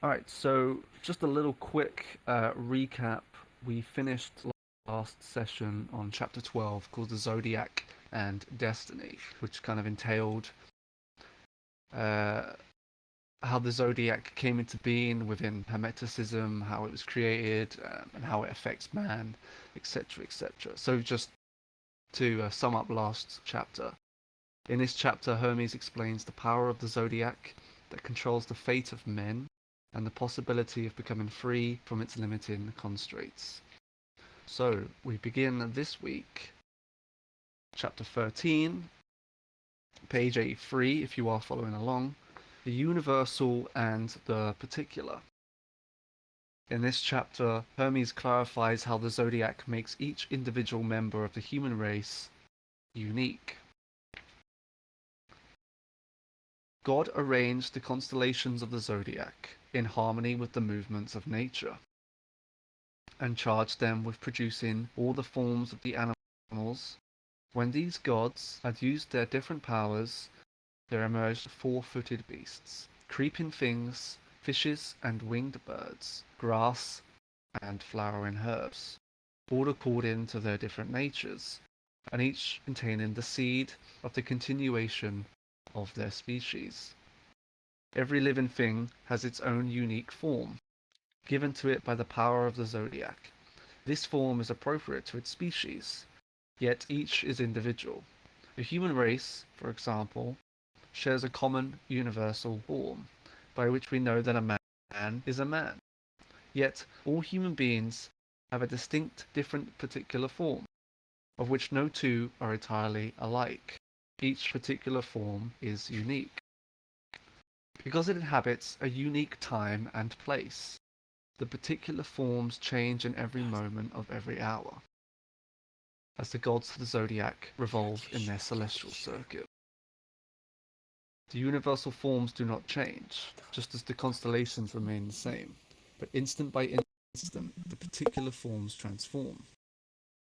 Alright, so just a little quick recap. We finished last session on chapter 12 called the Zodiac and Destiny, which kind of entailed uh, how the Zodiac came into being within Hermeticism, how it was created, and how it affects man, etc., etc. So just to sum up last chapter. In this chapter, Hermes explains the power of the Zodiac that controls the fate of men and the possibility of becoming free from its limiting constraints. So, we begin this week, chapter 13, page 83, if you are following along, the universal and the particular. In this chapter, Hermes clarifies how the Zodiac makes each individual member of the human race unique. God arranged the constellations of the zodiac in harmony with the movements of nature, and charged them with producing all the forms of the animals. When these gods had used their different powers, there emerged four-footed beasts, creeping things, fishes and winged birds, grass and flowering herbs, all according to their different natures, and each containing the seed of the continuation of their species. Every living thing has its own unique form, given to it by the power of the zodiac. This form is appropriate to its species, yet each is individual. The human race, for example, shares a common universal form, by which we know that a man is a man. Yet all human beings have a distinct, different particular form, of which no two are entirely alike. Each particular form is unique, because it inhabits a unique time and place. The particular forms change in every moment of every hour, as the gods of the zodiac revolve in their celestial circuit. The universal forms do not change, just as the constellations remain the same, but instant by instant the particular forms transform,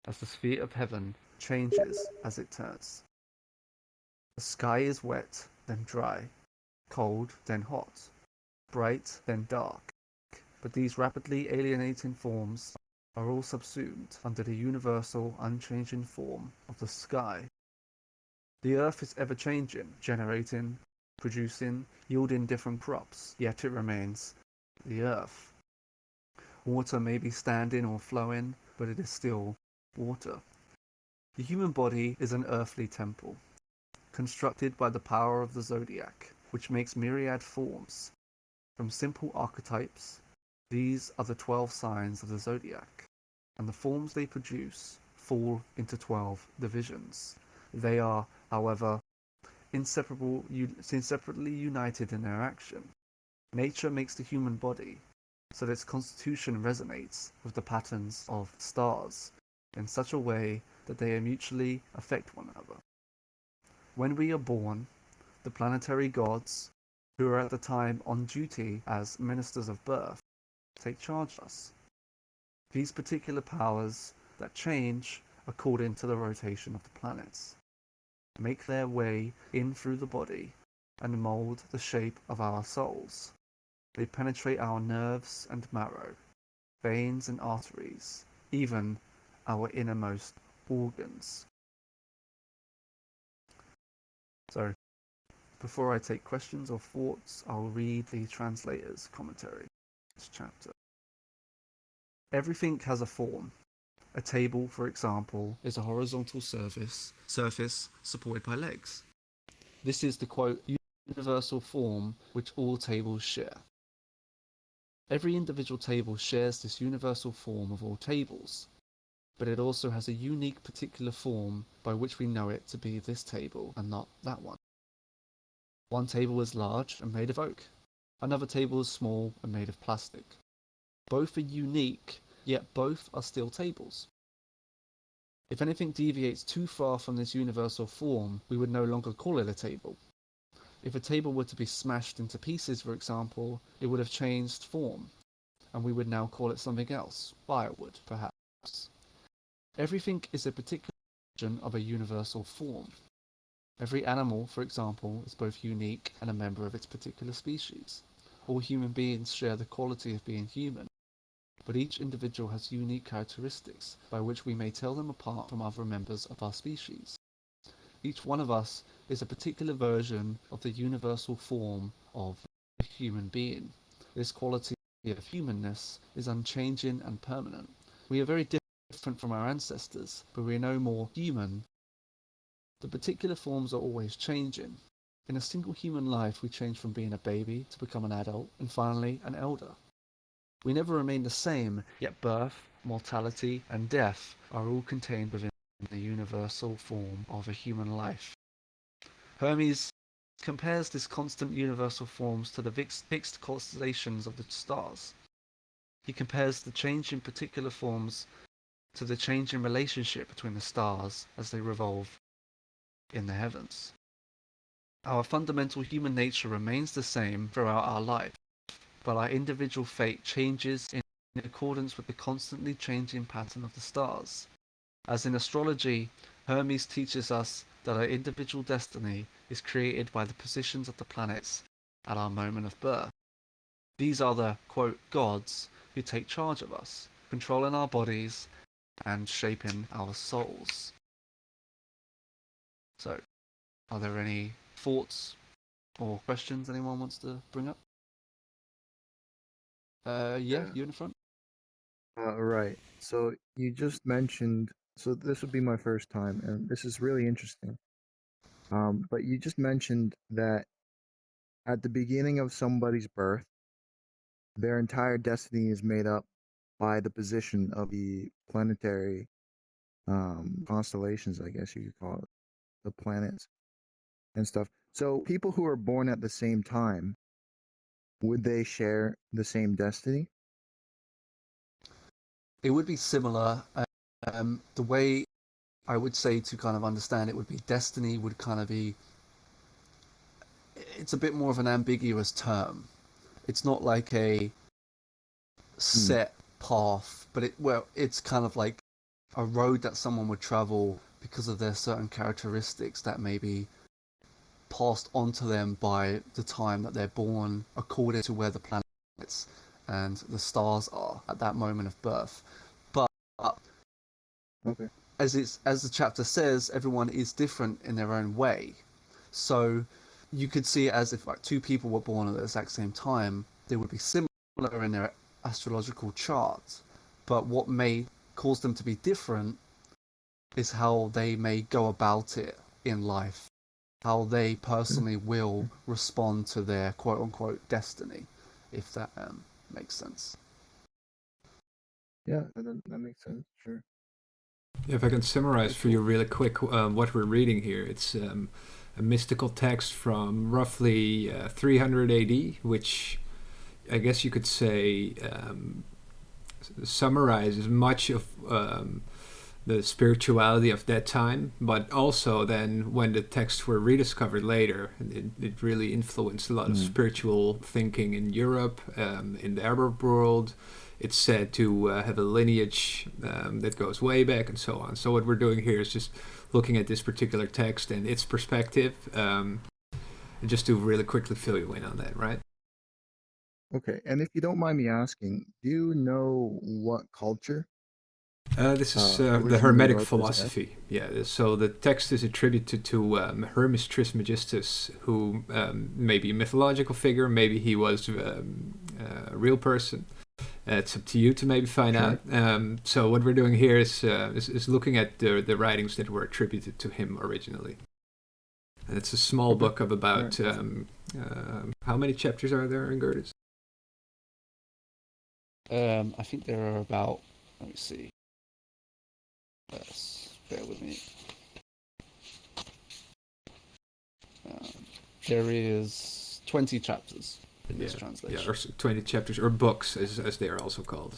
as the sphere of heaven changes as it turns. The sky is wet, then dry, cold, then hot, bright, then dark, but these rapidly alienating forms are all subsumed under the universal, unchanging form of the sky. The earth is ever changing, generating, producing, yielding different crops, yet it remains the earth. Water may be standing or flowing, but it is still water. The human body is an earthly temple, constructed by the power of the zodiac, which makes myriad forms. From simple archetypes, these are the 12 signs of the zodiac, and the forms they produce fall into 12 divisions. They are, however, inseparably united in their action. Nature makes the human body so that its constitution resonates with the patterns of stars in such a way that they mutually affect one another. When we are born, the planetary gods, who are at the time on duty as ministers of birth, take charge of us. These particular powers that change according to the rotation of the planets make their way in through the body and mold the shape of our souls. They penetrate our nerves and marrow, veins and arteries, even our innermost organs. So, before I take questions or thoughts, I'll read the translator's commentary. This chapter. Everything has a form. A table, for example, is a horizontal surface supported by legs. This is the quote universal form which all tables share. Every individual table shares this universal form of all tables, but it also has a unique particular form by which we know it to be this table and not that one. One table is large and made of oak. Another table is small and made of plastic. Both are unique, yet both are still tables. If anything deviates too far from this universal form, we would no longer call it a table. If a table were to be smashed into pieces, for example, it would have changed form, and we would now call it something else, firewood, perhaps. Everything is a particular version of a universal form. Every animal, for example, is both unique and a member of its particular species. all human beings share the quality of being human, but each individual has unique characteristics by which we may tell them apart from other members of our species. Each one of us is a particular version of the universal form of a human being. This quality of humanness is unchanging and permanent. We are very different from our ancestors, but we are no more human. The particular forms are always changing. In a single human life, we change from being a baby to become an adult, and finally an elder. We never remain the same, yet birth, mortality, and death are all contained within the universal form of a human life. Hermes compares this constant universal forms to the fixed constellations of the stars. He compares the change in particular forms to the change in relationship between the stars as they revolve in the heavens. Our fundamental human nature remains the same throughout our life, but our individual fate changes in accordance with the constantly changing pattern of the stars. As in astrology, Hermes teaches us that our individual destiny is created by the positions of the planets at our moment of birth. These are the, quote, gods who take charge of us, controlling our bodies and shaping our souls. So, are there any thoughts or questions anyone wants to bring up? Yeah, you in the front? Right. So you just mentioned, so this would be my first time, and this is really interesting. But you just mentioned that at the beginning of somebody's birth, their entire destiny is made up by the position of the planetary constellations, I guess you could call it, the planets and stuff. So people who are born at the same time, would they share the same destiny? It would be similar. The way I would say to kind of understand it would be destiny would kind of be, it's a bit more of an ambiguous term. It's not like a Hmm. set path, but it's kind of like a road that someone would travel because of their certain characteristics that may be passed onto them by the time that they're born, according to where the planets and the stars are at that moment of birth. But Okay. as the chapter says, everyone is different in their own way. So you could see it as if like two people were born at the exact same time, they would be similar in their astrological chart, but what may cause them to be different is how they may go about it in life, how they personally will respond to their quote unquote destiny, if that makes sense. Yeah, that makes sense. Sure. If I can summarize Okay, for cool. you really quick what we're reading here, it's a mystical text from roughly 300 AD, which I guess you could say summarizes much of the spirituality of that time, but also then when the texts were rediscovered later, it really influenced a lot of spiritual thinking in Europe, in the Arab world. It's said to have a lineage that goes way back and so on. So what we're doing here is just looking at this particular text and its perspective, just to really quickly fill you in on that, right? Okay, and if you don't mind me asking, do you know what culture This is the originally Hermetic wrote this text? philosophy. Yeah, so the text is attributed to Hermes Trismegistus, who may be a mythological figure, maybe he was a real person. It's up to you to maybe find Sure. out. So what we're doing here is looking at the writings that were attributed to him originally. And it's a small Okay. book of All about right. how many chapters are there in Gertis? I think there are about, let me see, bear with me. Um, there is 20 chapters in this Yeah, or translation. 20 chapters or books, as they are also called.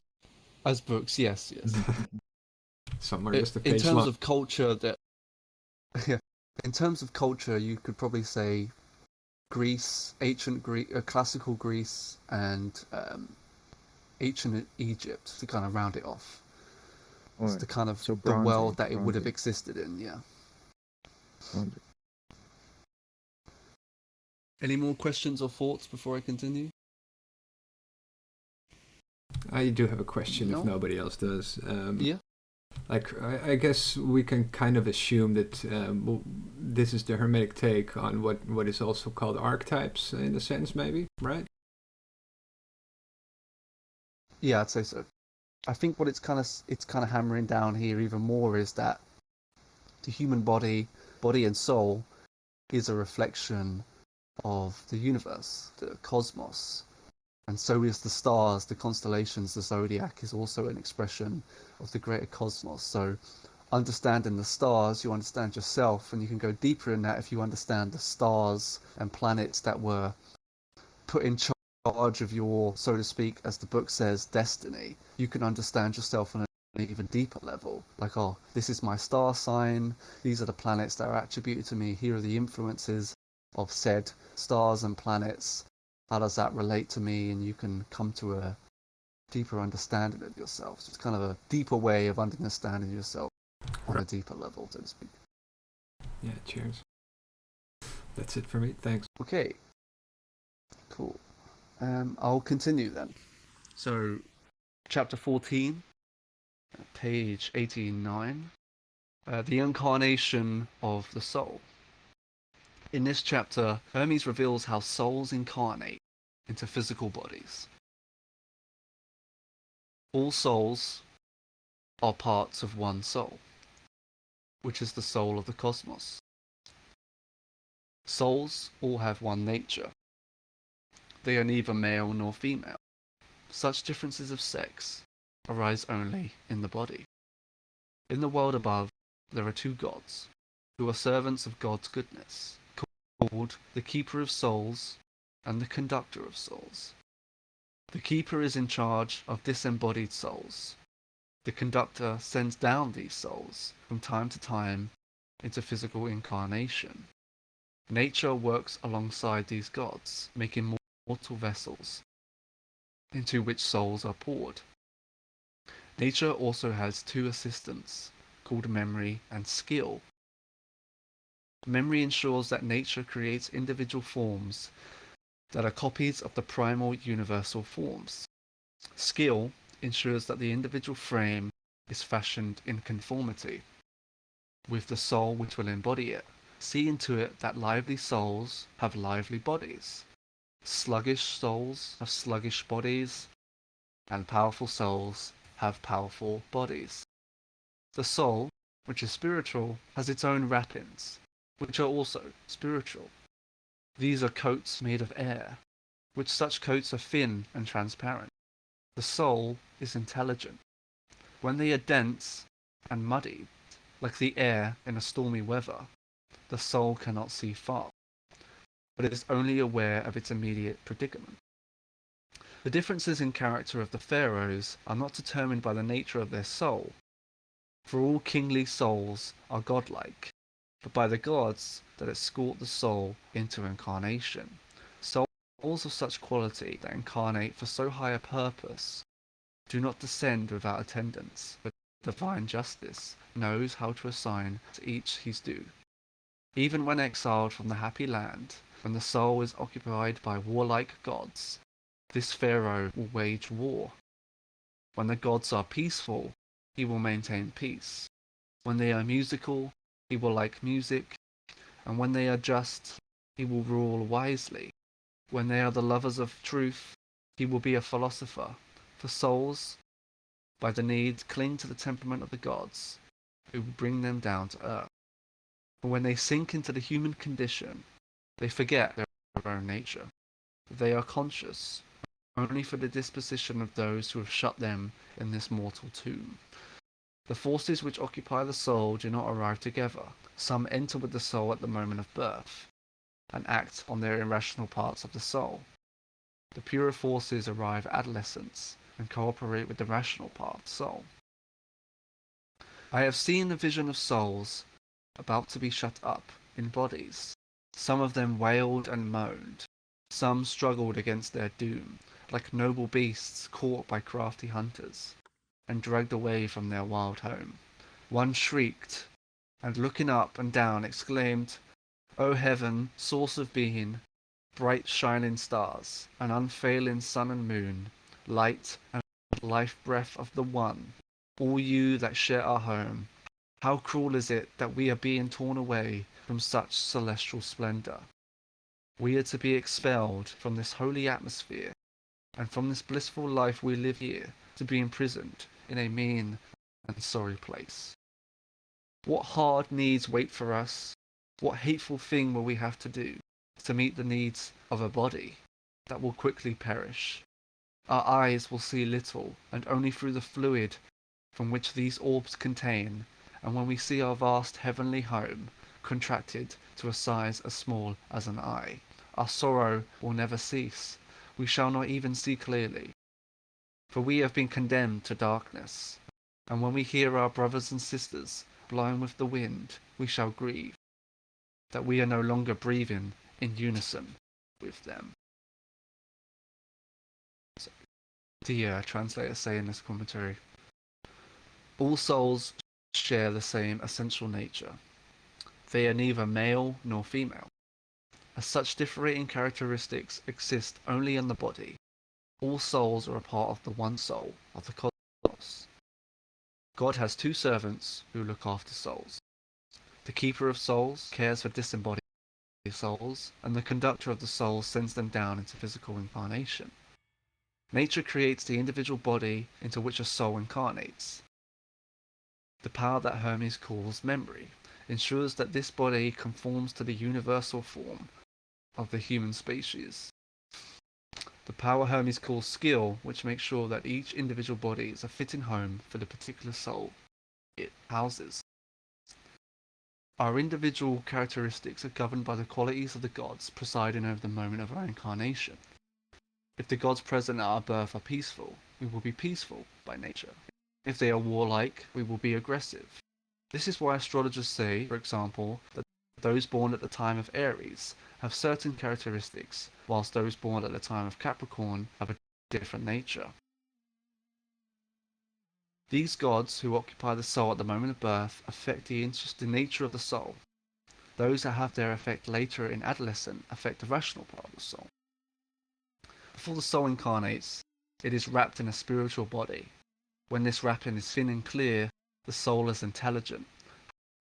As books, yes, yes. Some are just a In page terms long. of culture, that in terms of culture, you could probably say Greece, ancient Greece, classical Greece, and ancient Egypt to kind of round it off. All It's right. the kind of So the Bronze world Age, that it would Bronze have Age, existed in. Yeah. Bronze Age. Any more questions or thoughts before I continue? I do have a question if No? nobody else does. Yeah. Like, I guess we can kind of assume that this is the Hermetic take on what is also called archetypes, in a sense, maybe, right? Yeah, I'd say so. I think what it's kind of hammering down here even more is that the human body and soul, is a reflection of the universe, the cosmos. And so is the stars, the constellations, the zodiac is also an expression of the greater cosmos. So understanding the stars, you understand yourself, and you can go deeper in that if you understand the stars and planets that were put in charge of your, so to speak, as the book says, destiny. You can understand yourself on an even deeper level. Like, oh, this is my star sign, these are the planets that are attributed to me, here are the influences of said stars and planets. How does that relate to me? And you can come to a deeper understanding of yourself. So it's kind of a deeper way of understanding yourself on a deeper level, so to speak. Yeah, cheers. That's it for me. Thanks. Okay, cool. I'll continue then. So, chapter 14, page 89, the Incarnation of the Soul. In this chapter, Hermes reveals how souls incarnate into physical bodies. All souls are parts of one soul, which is the soul of the cosmos. Souls all have one nature. They are neither male nor female. Such differences of sex arise only in the body. In the world above, there are two gods, who are servants of God's goodness, called the Keeper of Souls and the Conductor of Souls. The Keeper is in charge of disembodied souls. The Conductor sends down these souls from time to time into physical incarnation. Nature works alongside these gods, making mortal vessels into which souls are poured. Nature also has two assistants, called memory and skill. Memory ensures that nature creates individual forms that are copies of the primal universal forms. Skill ensures that the individual frame is fashioned in conformity with the soul which will embody it. See to it that lively souls have lively bodies, sluggish souls have sluggish bodies, and powerful souls have powerful bodies. The soul, which is spiritual, has its own wrappings, which are also spiritual. These are coats made of air, which such coats are thin and transparent. The soul is intelligent. When they are dense and muddy, like the air in a stormy weather, the soul cannot see far, but it is only aware of its immediate predicament. The differences in character of the pharaohs are not determined by the nature of their soul, for all kingly souls are godlike, but by the gods that escort the soul into incarnation. Souls of such quality that incarnate for so high a purpose do not descend without attendance, but divine justice knows how to assign to each his due. Even when exiled from the happy land, when the soul is occupied by warlike gods, this pharaoh will wage war. When the gods are peaceful, he will maintain peace. When they are musical, he will like music, and when they are just, he will rule wisely. When they are the lovers of truth, he will be a philosopher. For souls, by the need, cling to the temperament of the gods, who will bring them down to earth. But when they sink into the human condition, they forget their own nature. They are conscious only for the disposition of those who have shut them in this mortal tomb. The forces which occupy the soul do not arrive together. Some enter with the soul at the moment of birth, and act on their irrational parts of the soul. The purer forces arrive at adolescence, and cooperate with the rational part of the soul. I have seen the vision of souls about to be shut up in bodies. Some of them wailed and moaned. Some struggled against their doom, like noble beasts caught by crafty hunters, and dragged away from their wild home. One shrieked, and looking up and down exclaimed, O heaven, source of being, bright shining stars, an unfailing sun and moon, light and life breath of the One, all you that share our home, how cruel is it that we are being torn away from such celestial splendor? We are to be expelled from this holy atmosphere, and from this blissful life we live here, to be imprisoned in a mean and sorry place. What hard needs wait for us? What hateful thing will we have to do to meet the needs of a body that will quickly perish? Our eyes will see little, and only through the fluid from which these orbs contain, and when we see our vast heavenly home contracted to a size as small as an eye, our sorrow will never cease. We shall not even see clearly, for we have been condemned to darkness. And when we hear our brothers and sisters blowing with the wind, we shall grieve that we are no longer breathing in unison with them. So, the translators say in this commentary, all souls share the same essential nature. They are neither male nor female. As such differing characteristics exist only in the body, all souls are a part of the one soul of the cosmos. God has two servants who look after souls. The keeper of souls cares for disembodied souls, and the conductor of the souls sends them down into physical incarnation. Nature creates the individual body into which a soul incarnates. The power that Hermes calls memory ensures that this body conforms to the universal form of the human species. The power Hermes calls skill, which makes sure that each individual body is a fitting home for the particular soul it houses. Our individual characteristics are governed by the qualities of the gods presiding over the moment of our incarnation. If the gods present at our birth are peaceful, we will be peaceful by nature. If they are warlike, we will be aggressive. This is why astrologers say, for example, that those born at the time of Aries have certain characteristics, whilst those born at the time of Capricorn have a different nature. These gods, who occupy the soul at the moment of birth, affect the nature of the soul. Those that have their effect later in adolescence affect the rational part of the soul. Before the soul incarnates, it is wrapped in a spiritual body. When this wrapping is thin and clear, the soul is intelligent.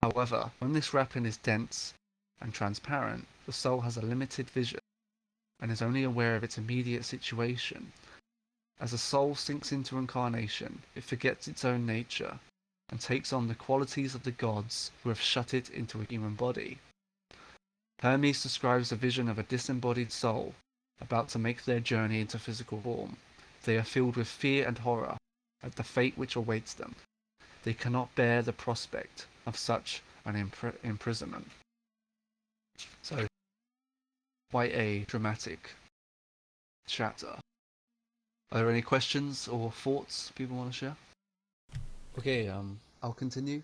However, when this wrapping is dense and transparent, the soul has a limited vision and is only aware of its immediate situation. As a soul sinks into incarnation, it forgets its own nature and takes on the qualities of the gods who have shut it into a human body. Hermes describes the vision of a disembodied soul about to make their journey into physical form. They are filled with fear and horror at the fate which awaits them. They cannot bear the prospect of such an imprisonment. So, quite a dramatic chapter. Are there any questions or thoughts people want to share? Okay, I'll continue.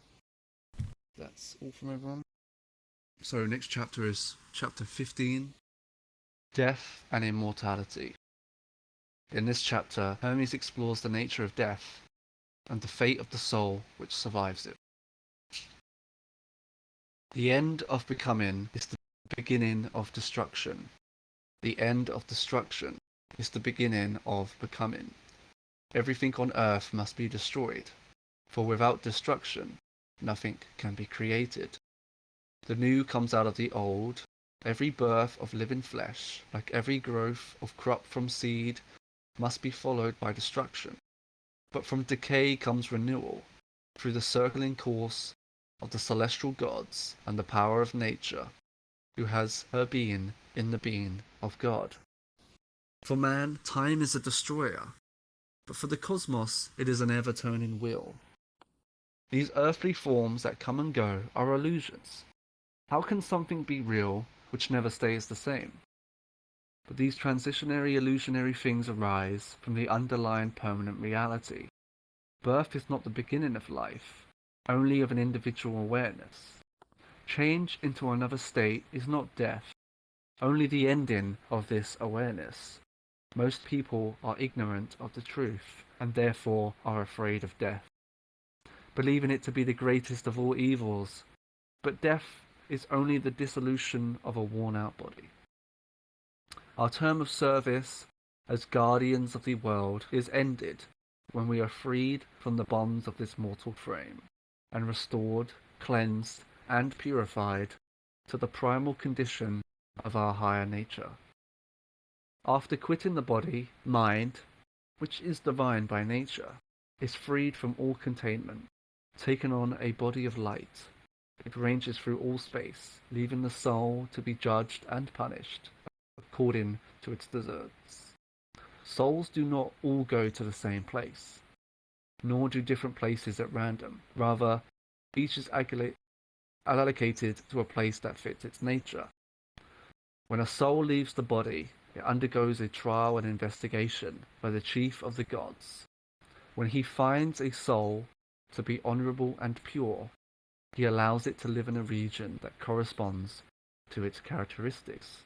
That's all from everyone. So next chapter is chapter 15, Death and Immortality. In this chapter, Hermes explores the nature of death and the fate of the soul which survives it. The end of becoming is the beginning of destruction. The end of destruction is the beginning of becoming. Everything on earth must be destroyed, for without destruction, nothing can be created. The new comes out of the old. Every birth of living flesh, like every growth of crop from seed, must be followed by destruction. But from decay comes renewal, through the circling course of the celestial gods and the power of nature, who has her being in the being of God. For man, time is a destroyer, but for the cosmos it is an ever-turning wheel. These earthly forms that come and go are illusions. How can something be real which never stays the same? But these transitionary illusionary things arise from the underlying permanent reality. Birth is not the beginning of life, only of an individual awareness. Change into another state is not death, only the ending of this awareness. Most people are ignorant of the truth, and therefore are afraid of death, believing it to be the greatest of all evils. But death is only the dissolution of a worn-out body. Our term of service as guardians of the world is ended, when we are freed from the bonds of this mortal frame, and restored, cleansed, and purified to the primal condition of our higher nature. After quitting the body, mind, which is divine by nature, is freed from all containment, taken on a body of light. It ranges through all space, leaving the soul to be judged and punished according to its deserts. Souls do not all go to the same place, nor do different places at random. Rather, each is allocated to a place that fits its nature. When a soul leaves the body, it undergoes a trial and investigation by the chief of the gods. When he finds a soul to be honorable and pure, he allows it to live in a region that corresponds to its characteristics.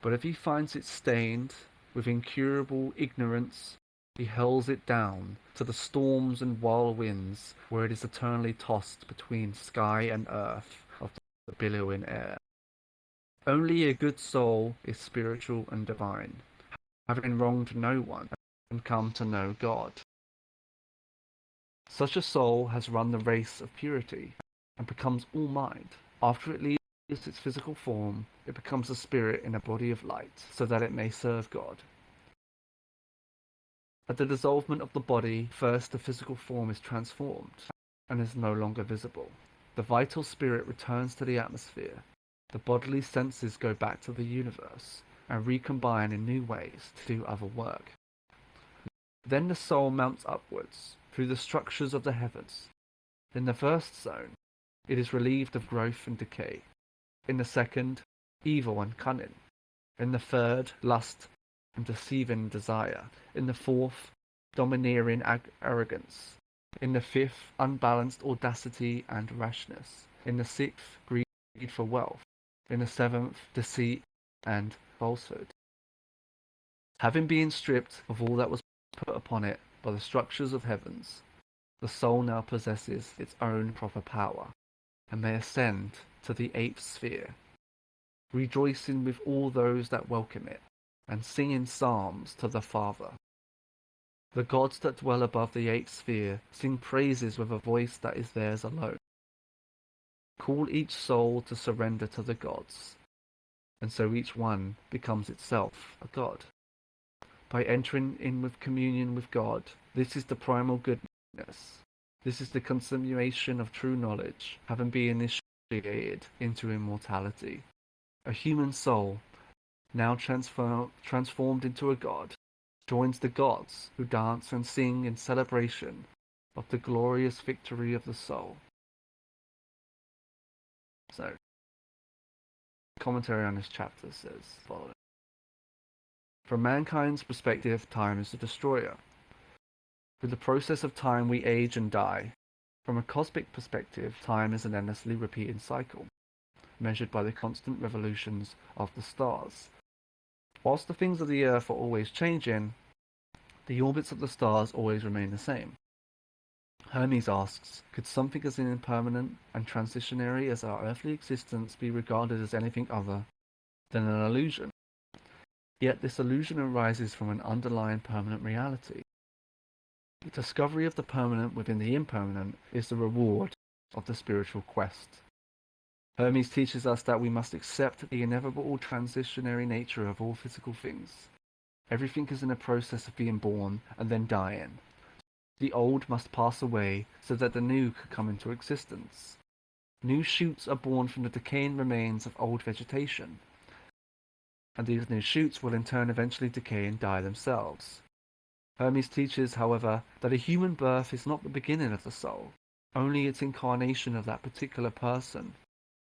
But if he finds it stained with incurable ignorance, he hurls it down to the storms and whirlwinds where it is eternally tossed between sky and earth of the billowing air. Only a good soul is spiritual and divine, having wronged no one and come to know God. Such a soul has run the race of purity and becomes all mind. After it leaves its physical form, it becomes a spirit in a body of light, so that it may serve God. At the dissolvement of the body, first the physical form is transformed and is no longer visible. The vital spirit returns to the atmosphere. The bodily senses go back to the universe and recombine in new ways to do other work. Then the soul mounts upwards through the structures of the heavens. In the first zone, it is relieved of growth and decay. In the second, evil and cunning. In the third, lust and deceiving desire. In the fourth, domineering arrogance. In the fifth, unbalanced audacity and rashness. In the sixth, greed for wealth. In the seventh, deceit and falsehood. Having been stripped of all that was put upon it by the structures of heavens, the soul now possesses its own proper power, and may ascend to the eighth sphere, rejoicing with all those that welcome it, and singing psalms to the Father. The gods that dwell above the eighth sphere sing praises with a voice that is theirs alone. Call each soul to surrender to the gods, and so each one becomes itself a god. By entering in with communion with God, this is the primal goodness. This is the consummation of true knowledge, having been initiated into immortality. A human soul, now transformed into a god, joins the gods who dance and sing in celebration of the glorious victory of the soul. So, commentary on this chapter says following. From mankind's perspective, time is a destroyer. Through the process of time we age and die. From a cosmic perspective, time is an endlessly repeating cycle, measured by the constant revolutions of the stars. Whilst the things of the earth are always changing, the orbits of the stars always remain the same. Hermes asks, could something as impermanent and transitionary as our earthly existence be regarded as anything other than an illusion? Yet this illusion arises from an underlying permanent reality. The discovery of the permanent within the impermanent is the reward of the spiritual quest. Hermes teaches us that we must accept the inevitable transitionary nature of all physical things. Everything is in a process of being born and then dying. The old must pass away so that the new could come into existence. New shoots are born from the decaying remains of old vegetation, and these new shoots will in turn eventually decay and die themselves. Hermes teaches, however, that a human birth is not the beginning of the soul, only its incarnation of that particular person.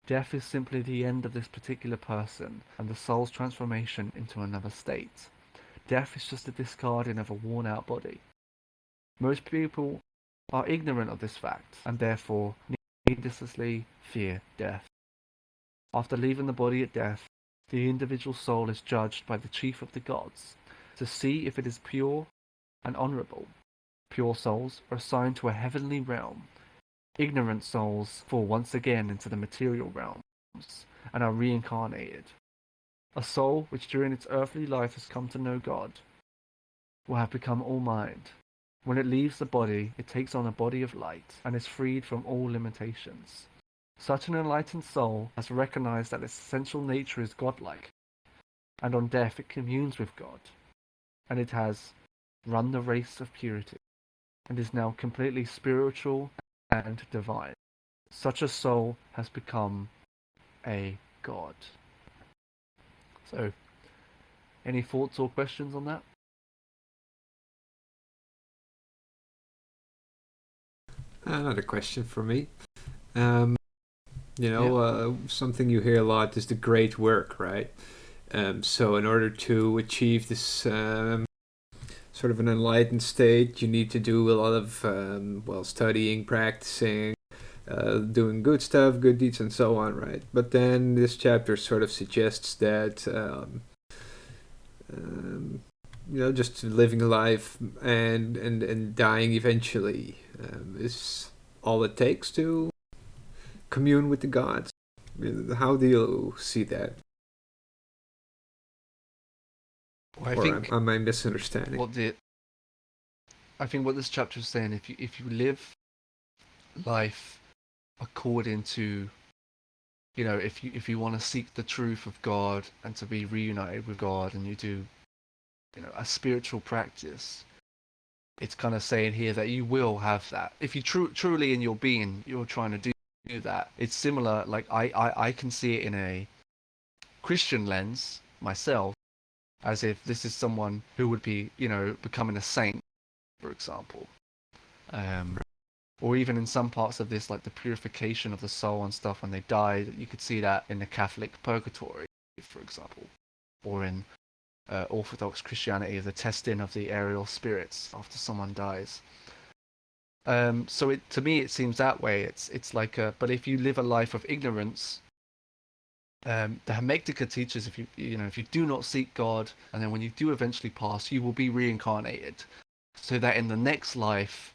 Death is simply the end of this particular person and the soul's transformation into another state. Death is just the discarding of a worn-out body. Most people are ignorant of this fact and therefore needlessly fear death. After leaving the body at death, the individual soul is judged by the chief of the gods to see if it is pure and honorable. Pure souls are assigned to a heavenly realm. Ignorant souls fall once again into the material realms and are reincarnated. A soul which during its earthly life has come to know God will have become all mind When it leaves the body, it takes on a body of light and is freed from all limitations. Such an enlightened soul has recognized that its essential nature is godlike, and on death it communes with God, and it has run the race of purity, and is now completely spiritual and divine. Such a soul has become a god. So, any thoughts or questions on that? Another question for me. Something you hear a lot is the great work, right? So in order to achieve this sort of an enlightened state, you need to do a lot of studying, practicing, doing good stuff, good deeds, and so on, right? But then this chapter sort of suggests that just living a life and dying eventually is all it takes to commune with the gods. How do you see that? Well, Am I misunderstanding? I think what this chapter is saying, if you live life according to, if you want to seek the truth of God and to be reunited with God, and you do, a spiritual practice, it's kind of saying here that you will have that. If you truly in your being, you're trying to do that. It's similar, like I can see it in a Christian lens myself, as if this is someone who would be, becoming a saint, for example. Or even in some parts of this, like the purification of the soul and stuff when they die, you could see that in the Catholic purgatory, for example, or in Orthodox Christianity, the testing of the aerial spirits after someone dies. So to me, it seems that way. It's like but if you live a life of ignorance, the Hermetica teaches if you do not seek God, and then when you do eventually pass, you will be reincarnated, so that in the next life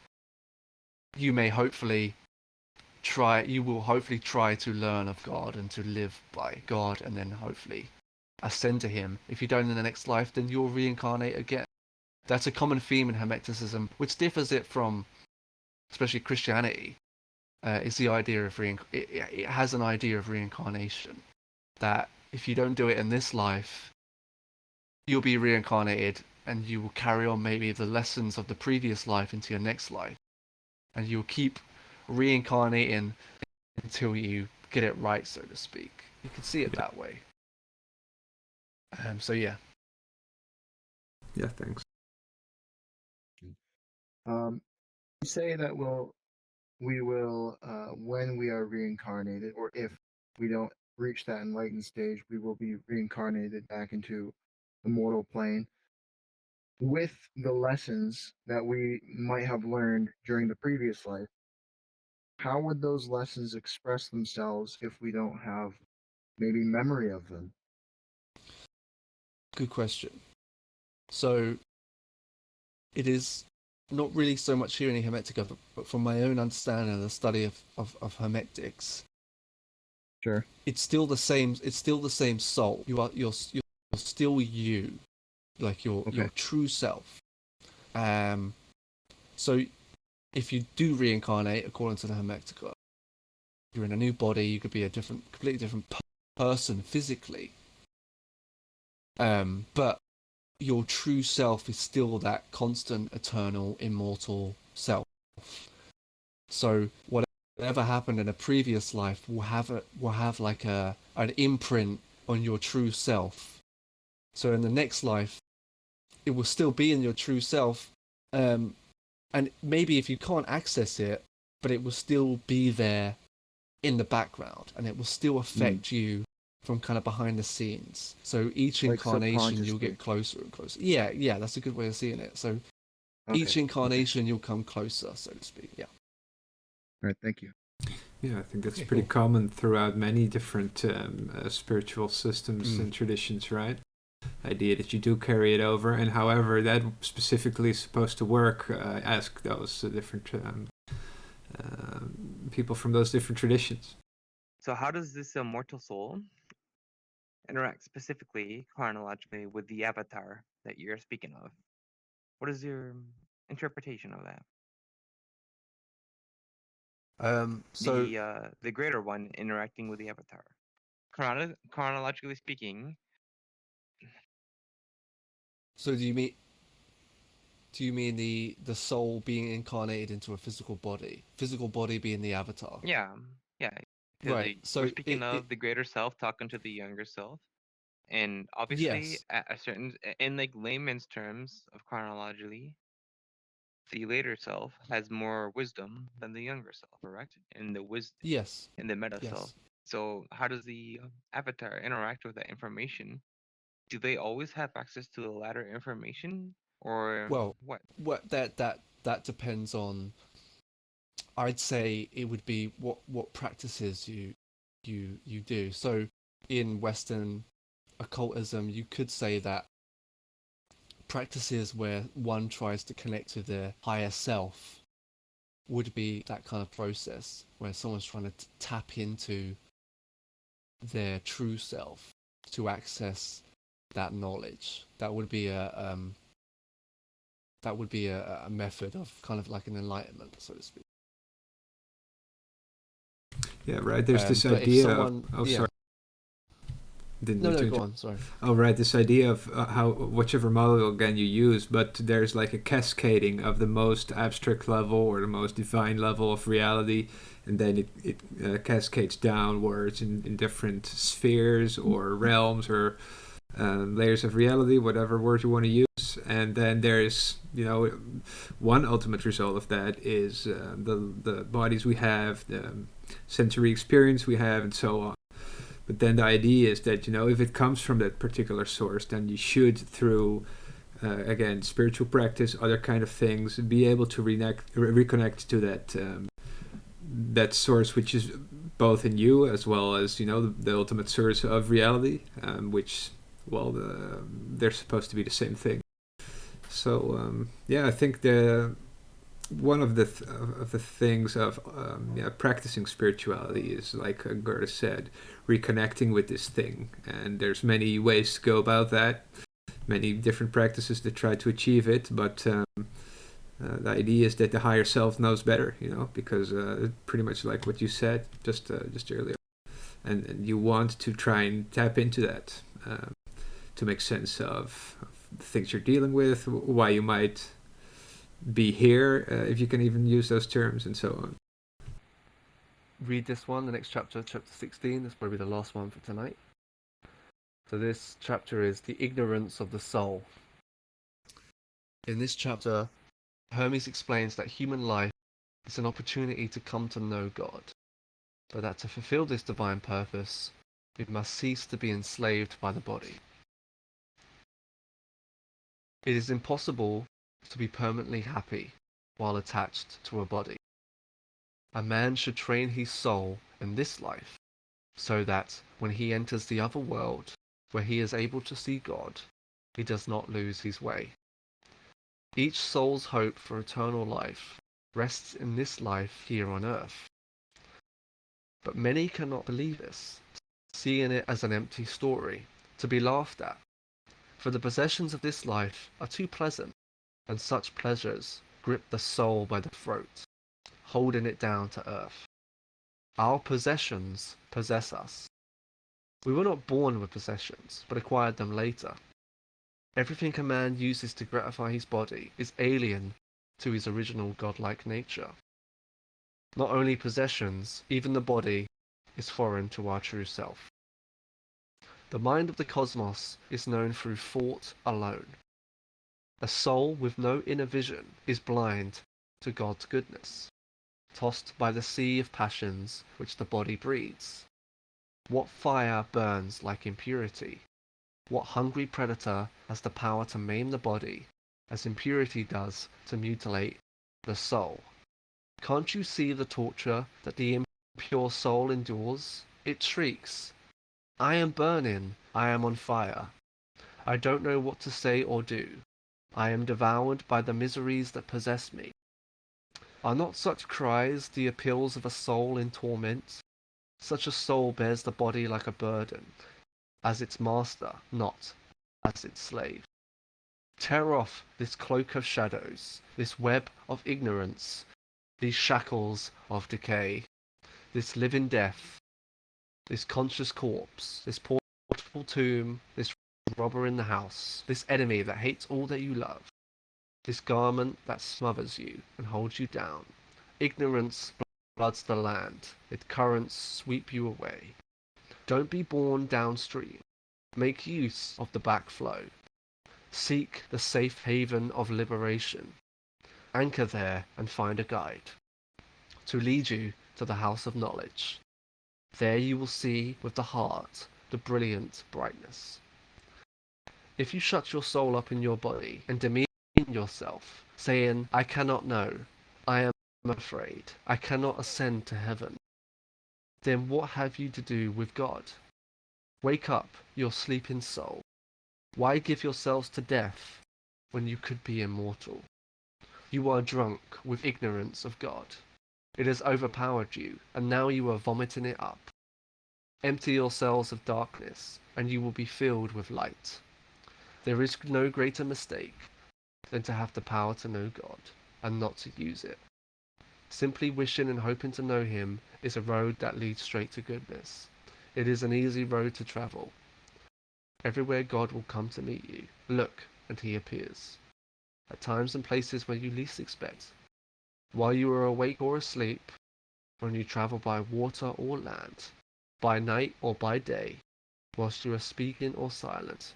you will hopefully try to learn of God and to live by God, and then hopefully ascend to Him. If you don't in the next life, then you'll reincarnate again. That's a common theme in Hermeticism, which differs it from, especially Christianity. Is the idea of it has an idea of reincarnation, that if you don't do it in this life, you'll be reincarnated and you will carry on maybe the lessons of the previous life into your next life, and you'll keep reincarnating until you get it right, so to speak. You can see it that way. So yeah. Yeah, thanks. You say that we will when we are reincarnated, or if we don't reach that enlightened stage, we will be reincarnated back into the mortal plane with the lessons that we might have learned during the previous life. How would those lessons express themselves if we don't have maybe memory of them? Good question. So it is not really so much here in Hermetica, but from my own understanding of the study of Hermetics, Sure. it's still the same. It's still the same soul. You're still you, like your true self. So if you do reincarnate according to the Hermetica, you're in a new body. You could be a completely different person physically. But your true self is still that constant, eternal, immortal self. So whatever happened in a previous life will have like an imprint on your true self. So in the next life, it will still be in your true self, and maybe if you can't access it, but it will still be there in the background, and it will still affect you from kind of behind the scenes. So each incarnation you'll get closer and closer. Yeah, that's a good way of seeing it. So each incarnation you'll come closer, so to speak. Yeah. All right, thank you. Yeah, I think that's pretty common throughout many different spiritual systems and traditions, right? Idea that you do carry it over, and however that specifically is supposed to work, ask those different people from those different traditions. So how does this immortal soul interact specifically chronologically with the avatar that you're speaking of? What is your interpretation of that? So The greater one interacting with the avatar. Chronologically speaking, so do you mean the soul being incarnated into a physical body being the avatar? yeah, yeah, because Right. we're So speaking of the greater self talking to the younger self, and obviously, yes, at a certain, in like layman's terms of chronologically, the later self has more wisdom than the younger self, correct? yes, In the meta self. yes. So how does the avatar interact with that information? Do they always have access to the latter information, or Well, what? that depends on. I'd say it would be what practices you do. So in Western occultism, you could say that practices where one tries to connect to their higher self would be that kind of process where someone's trying to tap into their true self to access that knowledge. That would be a method of kind of like an enlightenment, so to speak. Yeah, right. There's this But if idea of. someone, Oh, yeah, sorry. Didn't no, mean no, to go interrupt. on, sorry. Oh, right. This idea of how whichever model again you use, but there's like a cascading of the most abstract level or the most divine level of reality, and then it cascades downwards in different spheres or realms or layers of reality, whatever word you want to use. And then there's, one ultimate result of that is the bodies we have, the sensory experience we have, and so on. But then the idea is that, if it comes from that particular source, then you should, through, again, spiritual practice, other kind of things, be able to reconnect to that source, which is both in you as well as, the ultimate source of reality, which, well, they're supposed to be the same thing. So, yeah, I think one of the things of practicing spirituality is, like Gerda said, reconnecting with this thing, and there's many ways to go about that, many different practices to try to achieve it, but the idea is that the higher self knows better, because pretty much like what you said just earlier, and you want to try and tap into that to make sense of the things you're dealing with, why you might be here, if you can even use those terms, and so on. Read this one, the next chapter, chapter 16. This will probably be the last one for tonight. So this chapter is the ignorance of the soul. In this chapter, Hermes explains that human life is an opportunity to come to know God, but that to fulfill this divine purpose, we must cease to be enslaved by the body. It is impossible to be permanently happy while attached to a body. A man should train his soul in this life so that when he enters the other world, where he is able to see God, he does not lose his way. Each soul's hope for eternal life rests in this life here on earth. But many cannot believe this, seeing it as an empty story, to be laughed at. For the possessions of this life are too pleasant, and such pleasures grip the soul by the throat, holding it down to earth. Our possessions possess us. We were not born with possessions, but acquired them later. Everything a man uses to gratify his body is alien to his original godlike nature. Not only possessions, even the body is foreign to our true self. The mind of the cosmos is known through thought alone. A soul with no inner vision is blind to God's goodness, tossed by the sea of passions which the body breeds. What fire burns like impurity? What hungry predator has the power to maim the body, as impurity does to mutilate the soul? Can't you see the torture that the impure soul endures? It shrieks, I am burning, I am on fire. I don't know what to say or do. I am devoured by the miseries that possess me. Are not such cries the appeals of a soul in torment? Such a soul bears the body like a burden, as its master, not as its slave. Tear off this cloak of shadows, this web of ignorance, these shackles of decay, this living death, this conscious corpse, this portable tomb, this robber in the house, this enemy that hates all that you love, this garment that smothers you and holds you down. Ignorance floods the land, its currents sweep you away. Don't be borne downstream. Make use of the backflow. Seek the safe haven of liberation. Anchor there and find a guide to lead you to the house of knowledge. There you will see with the heart the brilliant brightness. If you shut your soul up in your body and demean yourself, saying, I cannot know, I am afraid, I cannot ascend to heaven, then what have you to do with God? Wake up, your sleeping soul. Why give yourselves to death when you could be immortal? You are drunk with ignorance of God. It has overpowered you, and now you are vomiting it up. Empty yourselves of darkness, and you will be filled with light. There is no greater mistake than to have the power to know God, and not to use it. Simply wishing and hoping to know Him is a road that leads straight to goodness. It is an easy road to travel. Everywhere God will come to meet you. Look, and He appears. At times and places where you least expect. While you are awake or asleep, when you travel by water or land, by night or by day, whilst you are speaking or silent.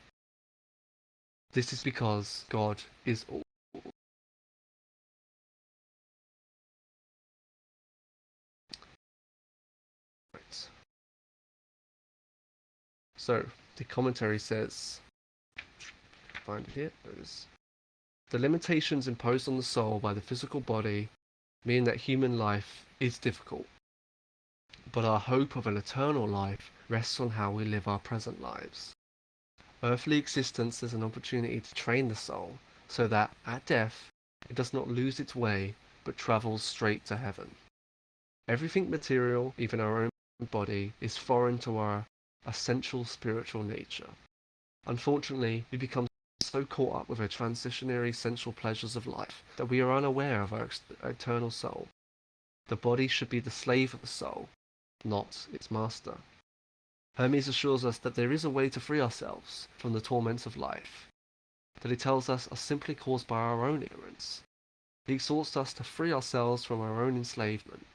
This is because God is all. Right. So, the commentary says, find it here, there it is. The limitations imposed on the soul by the physical body mean that human life is difficult, but our hope of an eternal life rests on how we live our present lives. Earthly existence is an opportunity to train the soul so that, at death, it does not lose its way, but travels straight to heaven. Everything material, even our own body, is foreign to our essential spiritual nature. Unfortunately, we become so caught up with the transitionary sensual pleasures of life that we are unaware of our eternal soul. The body should be the slave of the soul, not its master. Hermes assures us that there is a way to free ourselves from the torments of life, that he tells us are simply caused by our own ignorance. He exhorts us to free ourselves from our own enslavement,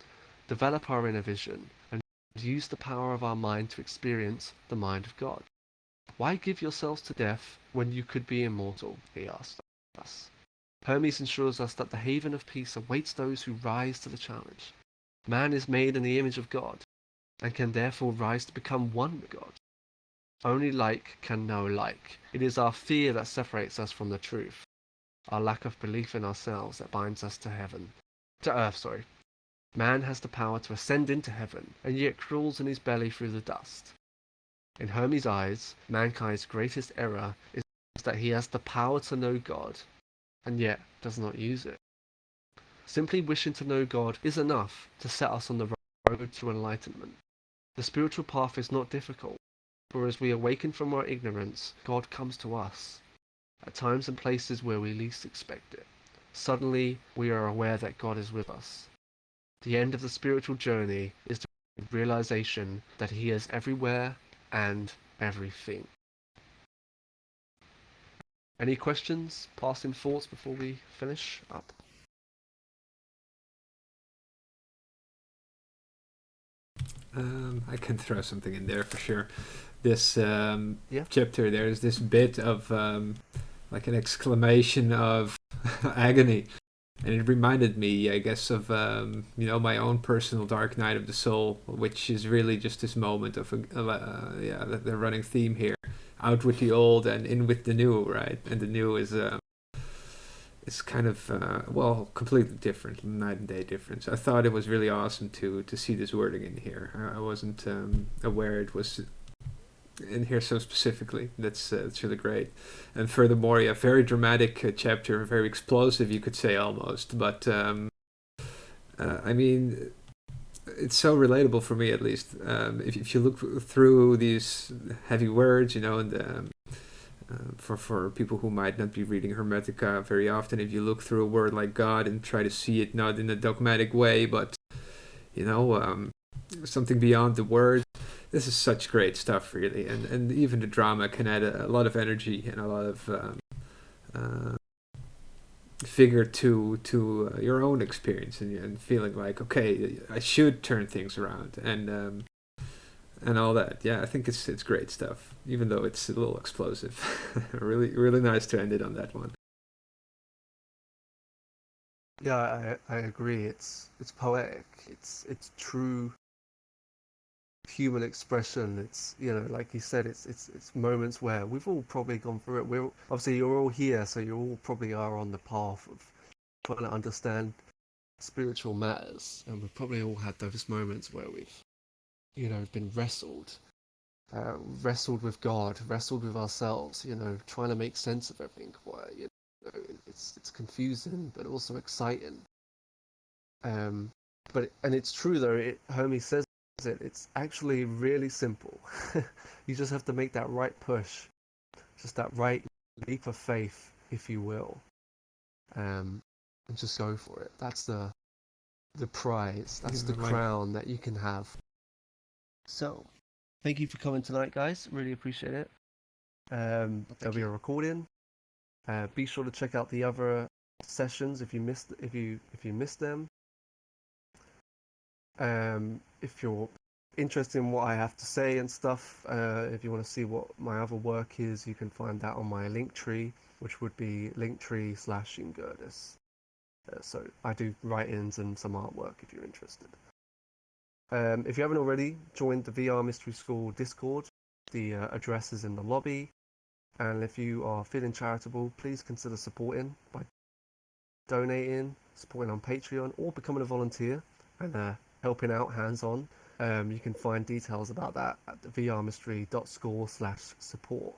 develop our inner vision, and use the power of our mind to experience the mind of God. Why give yourselves to death when you could be immortal? He asks us. Hermes ensures us that the haven of peace awaits those who rise to the challenge. Man is made in the image of God, and can therefore rise to become one with God. Only like can know like. It is our fear that separates us from the truth, our lack of belief in ourselves that binds us to earth. Man has the power to ascend into heaven, and yet crawls in his belly through the dust. In Hermes' eyes, mankind's greatest error is that he has the power to know God, and yet does not use it. Simply wishing to know God is enough to set us on the road to enlightenment. The spiritual path is not difficult, for as we awaken from our ignorance, God comes to us, at times and places where we least expect it. Suddenly, we are aware that God is with us. The end of the spiritual journey is the realization that He is everywhere and everything. Any questions, passing thoughts before we finish up? I can throw something in there for sure. This Yeah. chapter, there's this bit of like an exclamation of agony, and it reminded me, I guess, of my own personal dark night of the soul, which is really just this moment of the running theme here: out with the old and in with the new, right? And the new is it's kind of completely different, night and day difference. I thought it was really awesome to see this wording in here. I wasn't aware it was in here so specifically. That's really great. And furthermore, yeah, very dramatic chapter, very explosive, you could say almost. But I mean, it's so relatable for me, at least. If you look through these heavy words, and For people who might not be reading Hermetica very often, if you look through a word like God and try to see it not in a dogmatic way, but something beyond the word, this is such great stuff, really. And even the drama can add a lot of energy and a lot of figure to your own experience and feeling like, okay, I should turn things around and all that. Yeah, I think it's great stuff, even though it's a little explosive. Really nice to end it on that one. Yeah, I agree. It's poetic. It's true human expression. It's, like you said, it's moments where we've all probably gone through it. We're obviously, you're all here, so you all probably are on the path of trying to understand spiritual matters, and we've probably all had those moments where we've been wrestled with God, wrestled with ourselves, trying to make sense of everything. Where it's confusing but also exciting. But it's true though. Hermes says it's actually really simple. You just have to make that right push, just that right leap of faith, if you will, and just go for it. That's the prize. That's the crown that you can have. So, thank you for coming tonight, guys. Really appreciate it. There'll be a recording. Be sure to check out the other sessions if you missed them. If you're interested in what I have to say and stuff, if you want to see what my other work is, you can find that on my Linktree, which would be linktree/Ingurdus. So I do write-ins and some artwork if you're interested. If you haven't already joined the VR Mystery School Discord, the address is in the lobby. And if you are feeling charitable, please consider supporting by donating, supporting on Patreon, or becoming a volunteer and helping out hands-on. You can find details about that at the vrmystery.school/support.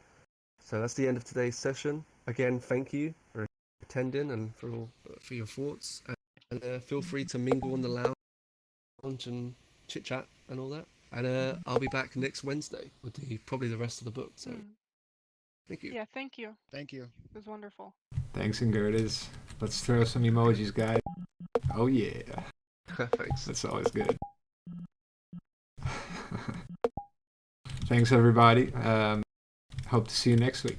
So that's the end of today's session. Again, thank you for attending and for your thoughts. And feel free to mingle in the lounge and chit chat and all that. And I'll be back next Wednesday with probably the rest of the book. So thank you. Yeah, thank you. Thank you. It was wonderful. Thanks, Ingurdus. Let's throw some emojis, guys. Oh yeah. Thanks. That's always good. Thanks, everybody. Hope to see you next week.